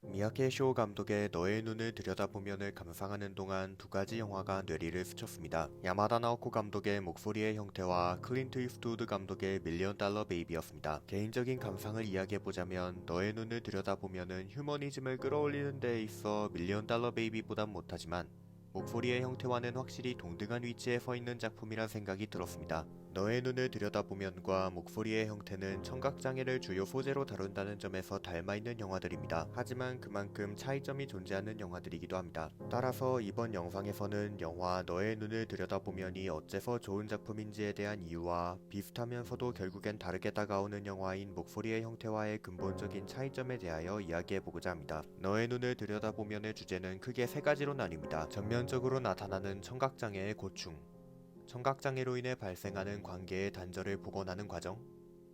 미야케 쇼 감독의 너의 눈을 들여다보면을 감상하는 동안 두 가지 영화가 뇌리를 스쳤습니다. 야마다 나오코 감독의 목소리의 형태와 클린트 이스트우드 감독의 밀리언 달러 베이비였습니다. 개인적인 감상을 이야기해보자면 너의 눈을 들여다보면은 휴머니즘을 끌어올리는 데 있어 밀리언 달러 베이비보단 못하지만 목소리의 형태와는 확실히 동등한 위치에 서 있는 작품이란 생각이 들었습니다. 너의 눈을 들여다보면과 목소리의 형태는 청각장애를 주요 소재로 다룬다는 점에서 닮아있는 영화들입니다. 하지만 그만큼 차이점이 존재하는 영화들이기도 합니다. 따라서 이번 영상에서는 영화 너의 눈을 들여다보면이 어째서 좋은 작품인지에 대한 이유와 비슷하면서도 결국엔 다르게 다가오는 영화인 목소리의 형태와의 근본적인 차이점에 대하여 이야기해보고자 합니다. 너의 눈을 들여다보면의 주제는 크게 세 가지로 나뉩니다. 전면적으로 나타나는 청각장애의 고충, 청각장애로 인해 발생하는 관계의 단절을 복원하는 과정,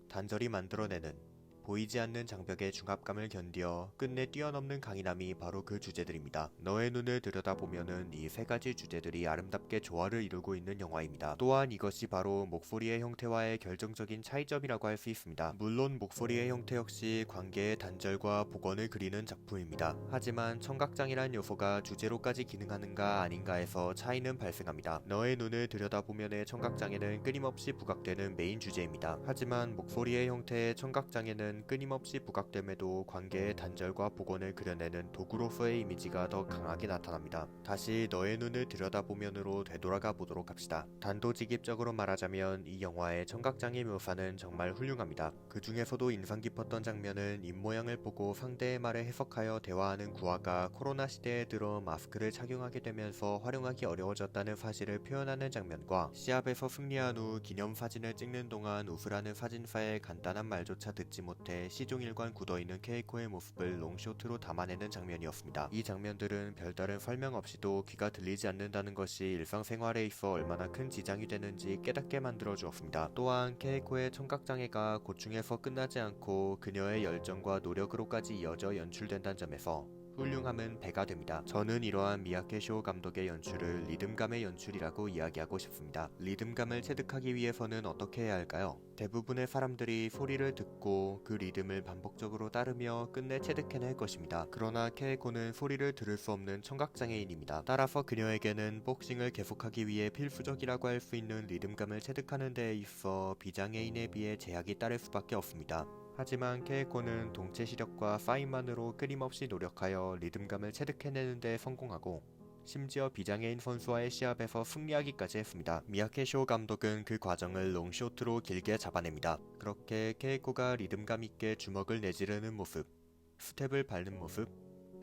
단절이 만들어내는 보이지 않는 장벽의 중압감을 견디어 끝내 뛰어넘는 강인함이 바로 그 주제들입니다. 너의 눈을 들여다보면은 이 세 가지 주제들이 아름답게 조화를 이루고 있는 영화입니다. 또한 이것이 바로 목소리의 형태와의 결정적인 차이점이라고 할 수 있습니다. 물론 목소리의 형태 역시 관계의 단절과 복원을 그리는 작품입니다. 하지만 청각장애란 요소가 주제로까지 기능하는가 아닌가에서 차이는 발생합니다. 너의 눈을 들여다보면의 청각장애는 끊임없이 부각되는 메인 주제입니다. 하지만 목소리의 형태의 청각장애는 끊임없이 부각됨에도 관계의 단절과 복원을 그려내는 도구로서의 이미지가 더 강하게 나타납니다. 다시 너의 눈을 들여다보면으로 되돌아가 보도록 합시다. 단도직입적으로 말하자면 이 영화의 청각장애 묘사는 정말 훌륭합니다. 그 중에서도 인상 깊었던 장면은 입모양을 보고 상대의 말을 해석하여 대화하는 구아가 코로나 시대에 들어 마스크를 착용하게 되면서 활용하기 어려워졌다는 사실을 표현하는 장면과 시합에서 승리한 후 기념사진을 찍는 동안 웃으라는 사진사의 간단한 말조차 듣지 못해 시종일관 굳어있는 케이코의 모습을 롱쇼트로 담아내는 장면이었습니다. 이 장면들은 별다른 설명 없이도 귀가 들리지 않는다는 것이 일상생활에 있어 얼마나 큰 지장이 되는지 깨닫게 만들어 주었습니다. 또한 케이코의 청각장애가 고충에서 끝나지 않고 그녀의 열정과 노력으로까지 이어져 연출된다는 점에서 훌륭함은 배가 됩니다. 저는 이러한 미야케 쇼 감독의 연출을 리듬감의 연출이라고 이야기하고 싶습니다. 리듬감을 체득하기 위해서는 어떻게 해야 할까요? 대부분의 사람들이 소리를 듣고 그 리듬을 반복적으로 따르며 끝내 체득해낼 것입니다. 그러나 케이코는 소리를 들을 수 없는 청각장애인입니다. 따라서 그녀에게는 복싱을 계속하기 위해 필수적이라고 할 수 있는 리듬감을 체득하는 데에 있어 비장애인에 비해 제약이 따를 수밖에 없습니다. 하지만 케이코는 동체 시력과 사인만으로 끊임없이 노력하여 리듬감을 체득해내는 데 성공하고 심지어 비장애인 선수와의 시합에서 승리하기까지 했습니다. 미야케 쇼 감독은 그 과정을 롱쇼트로 길게 잡아냅니다. 그렇게 케이코가 리듬감 있게 주먹을 내지르는 모습, 스텝을 밟는 모습,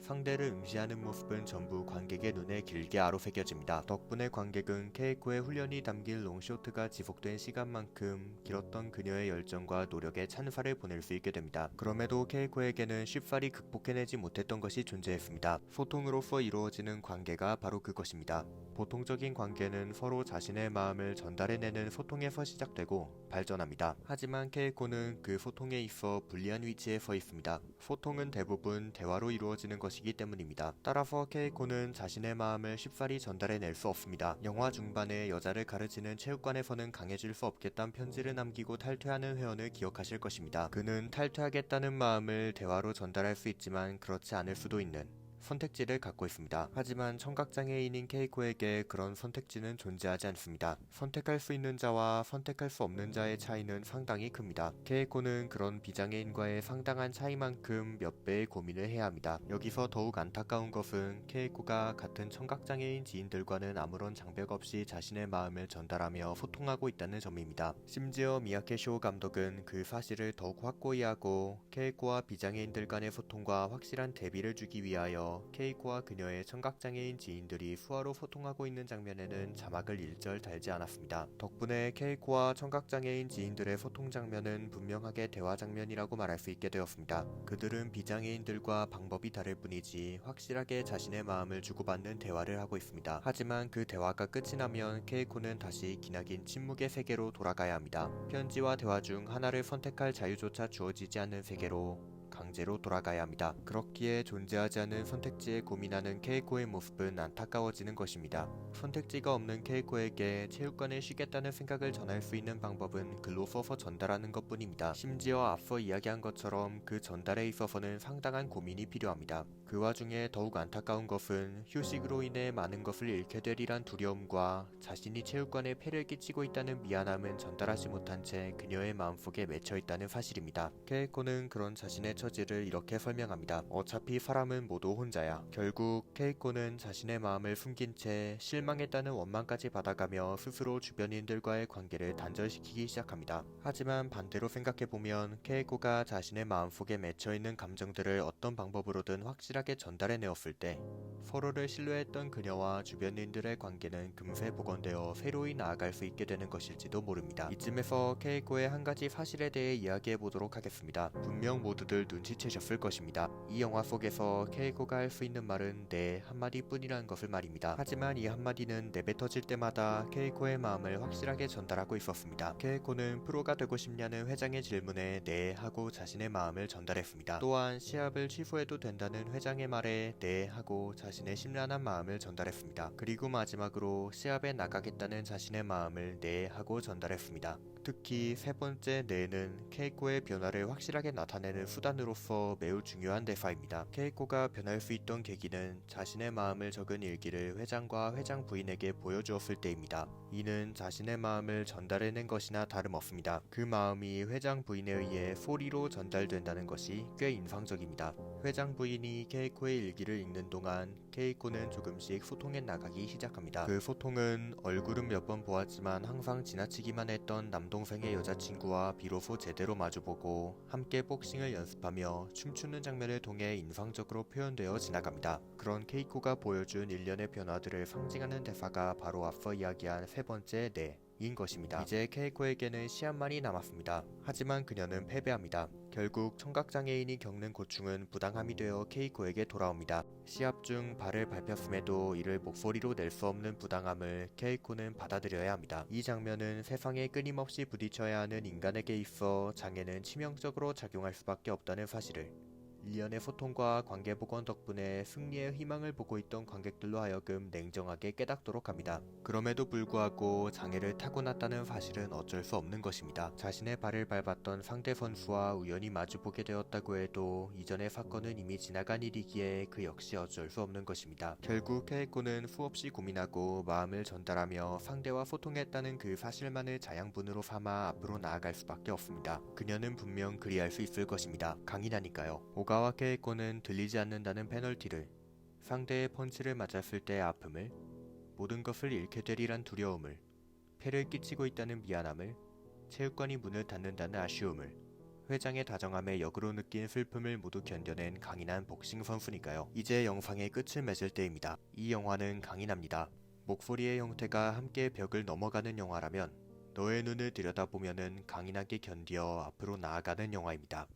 상대를 응시하는 모습은 전부 관객의 눈에 길게 아로새겨집니다. 덕분에 관객은 케이코의 훈련이 담긴 롱쇼트가 지속된 시간만큼 길었던 그녀의 열정과 노력에 찬사를 보낼 수 있게 됩니다. 그럼에도 케이코에게는 쉽사리 극복해내지 못했던 것이 존재했습니다. 소통으로서 이루어지는 관계가 바로 그것입니다. 보통적인 관계는 서로 자신의 마음을 전달해내는 소통에서 시작되고 발전합니다. 하지만 케이코는 그 소통에 있어 불리한 위치에 서 있습니다. 소통은 대부분 대화로 이루어지는 것이기 때문입니다. 따라서 케이코는 자신의 마음을 쉽사리 전달해낼 수 없습니다. 영화 중반에 여자를 가르치는 체육관에서는 강해질 수 없겠다는 편지를 남기고 탈퇴하는 회원을 기억하실 것입니다. 그는 탈퇴하겠다는 마음을 대화로 전달할 수 있지만 그렇지 않을 수도 있는 선택지를 갖고 있습니다. 하지만 청각장애인인 케이코에게 그런 선택지는 존재하지 않습니다. 선택할 수 있는 자와 선택할 수 없는 자의 차이는 상당히 큽니다. 케이코는 그런 비장애인과의 상당한 차이만큼 몇 배의 고민을 해야 합니다. 여기서 더욱 안타까운 것은 케이코가 같은 청각장애인 지인들과는 아무런 장벽 없이 자신의 마음을 전달하며 소통하고 있다는 점입니다. 심지어 미야케 쇼 감독은 그 사실을 더욱 확고히 하고 케이코와 비장애인들 간의 소통과 확실한 대비를 주기 위하여 케이코와 그녀의 청각장애인 지인들이 수화로 소통하고 있는 장면에는 자막을 일절 달지 않았습니다. 덕분에 케이코와 청각장애인 지인들의 소통 장면은 분명하게 대화 장면이라고 말할 수 있게 되었습니다. 그들은 비장애인들과 방법이 다를 뿐이지 확실하게 자신의 마음을 주고받는 대화를 하고 있습니다. 하지만 그 대화가 끝이 나면 케이코는 다시 기나긴 침묵의 세계로 돌아가야 합니다. 편지와 대화 중 하나를 선택할 자유조차 주어지지 않는 세계로 강제로 돌아가야 합니다. 그렇기에 존재하지 않은 선택지에 고민하는 케이코의 모습은 안타까워지는 것입니다. 선택지가 없는 케이코에게 체육관에 쉬겠다는 생각을 전할 수 있는 방법은 글로 써서 전달하는 것뿐입니다. 심지어 앞서 이야기한 것처럼 그 전달에 있어서는 상당한 고민이 필요합니다. 그 와중에 더욱 안타까운 것은 휴식으로 인해 많은 것을 잃게 되리란 두려움과 자신이 체육관에 폐를 끼치고 있다는 미안함은 전달하지 못한 채 그녀의 마음속에 맺혀있다는 사실입니다. 케이코는 그런 자신의 처지를 이렇게 설명합니다. 어차피 사람은 모두 혼자야. 결국 케이코는 자신의 마음을 숨긴 채 실망했다는 원망까지 받아가며 스스로 주변인들과의 관계를 단절시키기 시작합니다. 하지만 반대로 생각해보면 케이코가 자신의 마음속에 맺혀있는 감정들을 어떤 방법으로든 확실하게 전달해내었을 때 서로를 신뢰했던 그녀와 주변인들의 관계는 금세 복원되어 새로이 나아갈 수 있게 되는 것일지도 모릅니다. 이쯤에서 케이코의 한 가지 사실에 대해 이야기해보도록 하겠습니다. 분명 모두들 눈치채셨을 것입니다. 이 영화 속에서 케이코가 할 수 있는 말은 네 한마디뿐이라는 것을 말입니다. 하지만 이 한마디는 내뱉어질 때마다 케이코의 마음을 확실하게 전달하고 있었습니다. 케이코는 프로가 되고 싶냐는 회장의 질문에 네 하고 자신의 마음을 전달했습니다. 또한 시합을 취소해도 된다는 회장의 말에 네 하고 자신의 심란한 마음을 전달했습니다. 그리고 마지막으로 시합에 나가겠다는 자신의 마음을 네 하고 전달했습니다. 특히 세 번째 네는 케이코의 변화를 확실하게 나타내는 수단으로서 매우 중요한 대사입니다. 케이코가 변할 수 있던 계기는 자신의 마음을 적은 일기를 회장과 회장 부인에게 보여주었을 때입니다. 이는 자신의 마음을 전달해낸 것이나 다름없습니다. 그 마음이 회장 부인에 의해 소리로 전달된다는 것이 꽤 인상적입니다. 회장 부인이 케이코의 일기를 읽는 동안 케이코는 조금씩 소통해 나가기 시작합니다. 그 소통은 얼굴은 몇 번 보았지만 항상 지나치기만 했던 남동생의 여자친구와 비로소 제대로 마주보고 함께 복싱을 연습하며 춤추는 장면을 통해 인상적으로 표현되어 지나갑니다. 그런 케이코가 보여준 일련의 변화들을 상징하는 대사가 바로 앞서 이야기한 세 번째 네 인 것입니다. 이제 케이코에게는 시합만이 남았습니다. 하지만 그녀는 패배합니다. 결국 청각장애인이 겪는 고충은 부당함이 되어 케이코에게 돌아옵니다. 시합 중 발을 밟혔음에도 이를 목소리로 낼 수 없는 부당함을 케이코는 받아들여야 합니다. 이 장면은 세상에 끊임없이 부딪혀야 하는 인간에게 있어 장애는 치명적으로 작용할 수밖에 없다는 사실을 1년의 소통과 관계 복원 덕분에 승리의 희망을 보고 있던 관객들로 하여금 냉정하게 깨닫도록 합니다. 그럼에도 불구하고 장애를 타고났다는 사실은 어쩔 수 없는 것입니다. 자신의 발을 밟았던 상대 선수와 우연히 마주보게 되었다고 해도 이전의 사건은 이미 지나간 일이기에 그 역시 어쩔 수 없는 것입니다. 결국 케이코는 수없이 고민하고 마음을 전달하며 상대와 소통했다는 그 사실만을 자양분으로 삼아 앞으로 나아갈 수밖에 없습니다. 그녀는 분명 그리할 수 있을 것입니다. 강인하니까요. 오가와 케이코는 들리지 않는다는 페널티를, 상대의 펀치를 맞았을 때의 아픔을, 모든 것을 잃게 되리란 두려움을, 패를 끼치고 있다는 미안함을, 체육관이 문을 닫는다는 아쉬움을, 회장의 다정함에 역으로 느낀 슬픔을 모두 견뎌낸 강인한 복싱 선수니까요. 이제 영상의 끝을 맺을 때입니다. 이 영화는 강인합니다. 목소리의 형태가 함께 벽을 넘어가는 영화라면 너의 눈을 들여다보면은 강인하게 견디어 앞으로 나아가는 영화입니다.